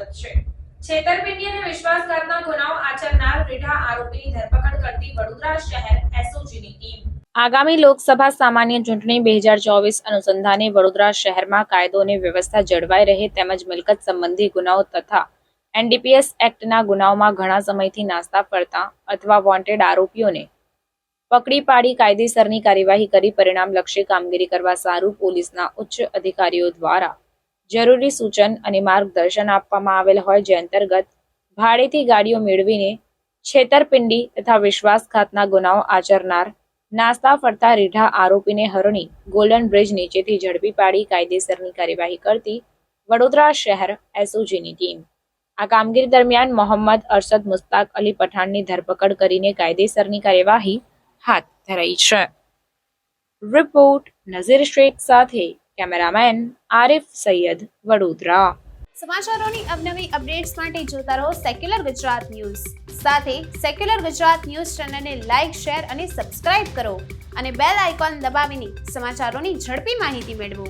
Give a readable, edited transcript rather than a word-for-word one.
સ્વાગત છે। છેતરપિંડી અને વિશ્વાસઘાતના ગુનાઓ આચરનાર રીઢા આરોપીની ધરપકડ કરતી વડોદરા શહેર એસઓજીની ટીમ। આગામી લોકસભા સામાન્ય ચૂંટણી 2024 અનુસંધાને વડોદરા શહેરમાં કાયદો અને વ્યવસ્થા જળવાઈ રહે તેમજ મિલકત સંબંધી ગુનાઓ તથા એનડીપીએસ એક્ટના ગુનાઓમાં ઘણા સમયથી નાસ્તા ફરતા અથવા વોન્ટેડ આરોપીઓને પકડી પાડી કાયદેસરની કાર્યવાહી કરી પરિણામલક્ષી કામગીરી કરવા સારું પોલીસના ઉચ્ચ અધિકારીઓ દ્વારા જરૂરી સૂચન અને માર્ગદર્શન આપવામાં આવેલ હોય, જે અંતર્ગત ભાડેથી ગાડીઓ મેળવીને છેતરપિંડી તથા વિશ્વાસઘાતના ગુનાઓ આચરનાર નાસ્તા ફરતા રીઢા આરોપીને હરણી ગોલ્ડન બ્રિજ નીચેથી ઝડપી પાડી કાયદેસરની કાર્યવાહી કરતી વડોદરા શહેર એસઓજીની ટીમ। આ કામગીરી દરમિયાન મોહમ્મદ અરશદ મુસ્તાક અલી પઠાણની ધરપકડ કરીને કાયદેસરની કાર્યવાહી હાથ ધરાઈ છે। રિપોર્ટ નઝીર શેખ સાથે કેમેરામેન આરિફ સૈયદ, વડોદરા। સમાચારોની અવનવી અપડેટ્સ માટે જોતા રહો સેક્યુલર ગુજરાત ન્યૂઝ। સાથે સેક્યુલર ગુજરાત ન્યૂઝ ચેનલને લાઇક, શેર અને સબસ્ક્રાઇબ કરો અને બેલ આઇકોન દબાવીને સમાચારોની ઝડપી માહિતી મેળવો।